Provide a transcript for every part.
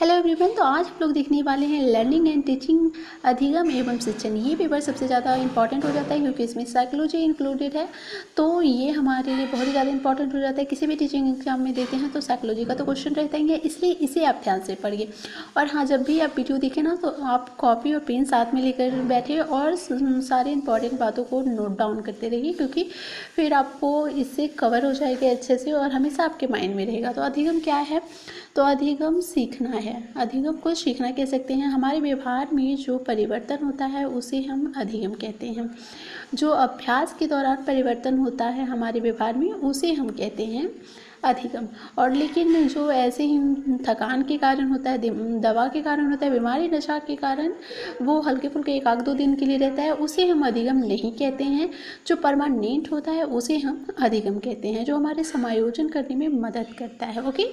Hello everyone. तो आज हम लोग देखने वाले हैं लर्निंग एंड टीचिंग अधिगम एवं शिक्षण। ये पेपर सबसे ज़्यादा इंपॉर्टेंट हो जाता है क्योंकि इसमें साइकोलॉजी इंक्लूडेड है। तो ये हमारे लिए बहुत ही ज़्यादा इंपॉर्टेंट हो जाता है। किसी भी टीचिंग एग्जाम में देते हैं तो साइकोलॉजी का तो क्वेश्चन रहता ही है, इसलिए इसे आप ध्यान से पढ़िए। और हाँ, जब भी आप वीडियो देखें ना तो आप कॉपी और पेन साथ में लेकर बैठिए और सारे इंपॉर्टेंट बातों को नोट डाउन करते रहिए, क्योंकि फिर आपको इससे कवर हो जाएगा अच्छे से और हमेशा आपके माइंड में रहेगा। तो अधिगम क्या है? तो अधिगम सीखना है। अधिगम को सीखना कह सकते हैं। हमारे व्यवहार में जो परिवर्तन होता है उसे हम अधिगम कहते हैं। जो अभ्यास के दौरान परिवर्तन होता है हमारे व्यवहार में उसे हम कहते हैं अधिगम। और लेकिन जो ऐसे ही थकान के कारण होता है, दवा के कारण होता है, बीमारी नशा के कारण वो हल्के फुल्के 1-2 दिन के लिए रहता है, उसे हम अधिगम नहीं कहते हैं। जो परमानेंट होता है उसे हम अधिगम कहते हैं, जो हमारे समायोजन करने में मदद करता है। ओके,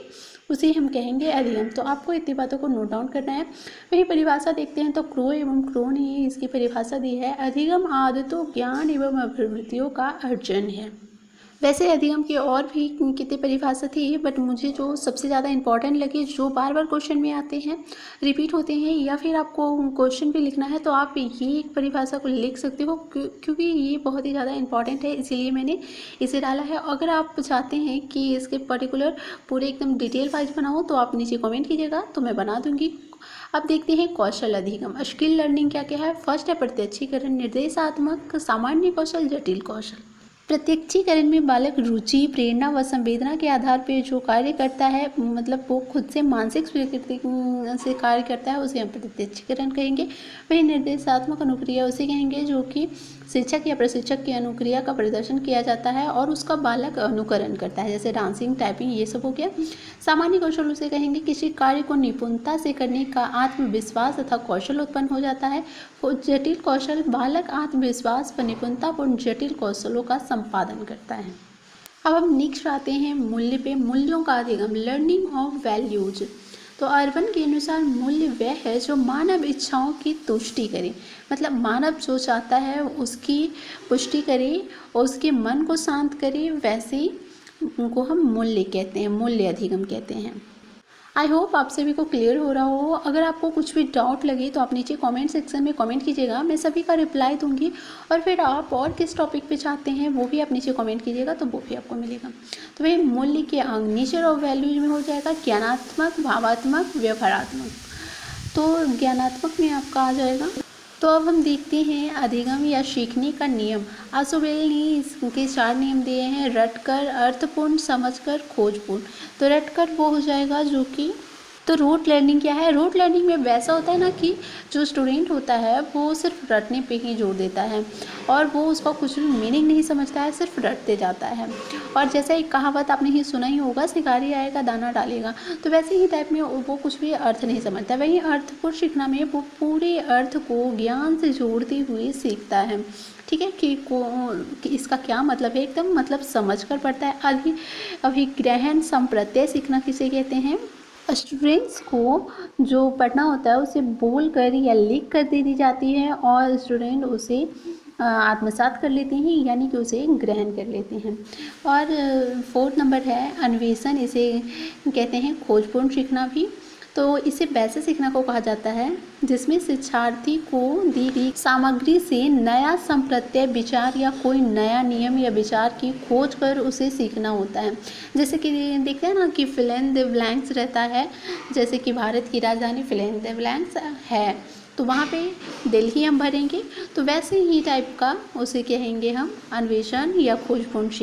उसे हम कहेंगे अधिगम। तो आपको इतनी बातों को नोट डाउन करना है। वही परिभाषा देखते हैं तो क्रो एवं क्रो ने इसकी परिभाषा दी है। अधिगम आदतों, ज्ञान एवं अभिवृत्तियों का अर्जन है। वैसे अधिगम की और भी कितनी परिभाषा थी, बट मुझे जो सबसे ज़्यादा इंपॉर्टेंट लगी, जो बार बार क्वेश्चन में आते हैं, रिपीट होते हैं, या फिर आपको क्वेश्चन भी लिखना है तो आप ये एक परिभाषा को लिख सकते हो, क्योंकि ये बहुत ही ज़्यादा इंपॉर्टेंट है, इसीलिए मैंने इसे डाला है। अगर आप चाहते हैं कि इसके पर्टिकुलर पूरे एकदम डिटेल वाइज बनाओ तो आप नीचे कॉमेंट कीजिएगा, तो मैं बना दूँगी। अब देखते हैं कौशल अधिगम। स्किल लर्निंग क्या क्या है? फर्स्ट है प्रत्यक्षीकरण, निर्देशात्मक, सामान्य कौशल, जटिल कौशल। प्रत्यक्षीकरण में बालक रुचि, प्रेरणा व संवेदना के आधार पर जो कार्य करता है, मतलब वो खुद से मानसिक स्वीकृति से कार्य करता है, उसे हम प्रत्यक्षीकरण कहेंगे। वही निर्देशात्मक अनुक्रिया उसे कहेंगे जो कि शिक्षक या प्रशिक्षक की अनुक्रिया का प्रदर्शन किया जाता है और उसका बालक अनुकरण करता है, जैसे डांसिंग, टाइपिंग, ये सब हो गया। सामान्य कौशल उसे कहेंगे किसी कार्य को निपुणता से करने का आत्मविश्वास तथा कौशल उत्पन्न हो जाता है। जटिल कौशल, बालक आत्मविश्वास व निपुणतापूर्ण जटिल कौशलों का संपादन करता है। अब हम नेक्स्ट आते हैं मूल्य पे। मूल्यों का अधिगम, लर्निंग ऑफ वैल्यूज। तो अर्बन के अनुसार मूल्य वह है जो मानव इच्छाओं की तुष्टि करे, मतलब मानव जो चाहता है उसकी पुष्टि करे और उसके मन को शांत करे, वैसे उनको हम मूल्य कहते हैं, मूल्य अधिगम कहते हैं। आई होप आप सभी को क्लियर हो रहा हो। अगर आपको कुछ भी डाउट लगे तो आप नीचे कमेंट सेक्शन में कमेंट कीजिएगा, मैं सभी का रिप्लाई दूंगी। और फिर आप और किस टॉपिक पे चाहते हैं वो भी आप नीचे कमेंट कीजिएगा, तो वो भी आपको मिलेगा। तो वही मूल्य के अंग नेचर ऑफ वैल्यूज में हो जाएगा ज्ञानात्मक, भावात्मक, व्यवहारात्मक। तो ज्ञानात्मक में आपका आ जाएगा। तो अब हम देखते हैं अधिगम या सीखने का नियम। आशुबेल ने इसके 4 नियम दिए हैं: रटकर, अर्थपूर्ण, समझकर, खोजपूर्ण। तो रटकर वो हो जाएगा जो कि, तो रूट लर्निंग क्या है? रूट लर्निंग में वैसा होता है ना कि जो स्टूडेंट होता है वो सिर्फ रटने पे ही जोर देता है और वो उसका कुछ भी मीनिंग नहीं समझता है, सिर्फ रटते जाता है। और जैसे एक कहावत आपने ही सुना ही होगा, शिकारी आएगा दाना डालेगा, तो वैसे ही टाइप में वो कुछ भी अर्थ नहीं समझता। वहीं अर्थपूर्ण सीखना में वो पूरे अर्थ को ज्ञान से जोड़ते हुए सीखता है, ठीक है, कि इसका क्या मतलब है, एकदम मतलब समझ कर पढ़ता है। अभिग्रहण संप्रत्यय सीखना किसे कहते हैं? स्टूडेंट्स को जो पढ़ना होता है उसे बोल कर या लिख कर दे दी जाती है और स्टूडेंट उसे आत्मसात कर लेते हैं, यानी कि उसे ग्रहण कर लेते हैं। और 4 नंबर है अन्वेषण, इसे कहते हैं खोजपूर्ण सीखना भी। तो इसे वैसे सीखना को कहा जाता है जिसमें शिक्षार्थी को दी गई सामग्री से नया संप्रत्यय, विचार या कोई नया नियम या विचार की खोज कर उसे सीखना होता है। जैसे कि देखते हैं ना कि फिल इन द ब्लैंक्स रहता है, जैसे कि भारत की राजधानी फिल इन द ब्लैंक्स है, तो वहाँ पे दिल्ली हम भरेंगे, तो वैसे ही टाइप का उसे कहेंगे हम अन्वेषण या खोजपूर्ण सीखना।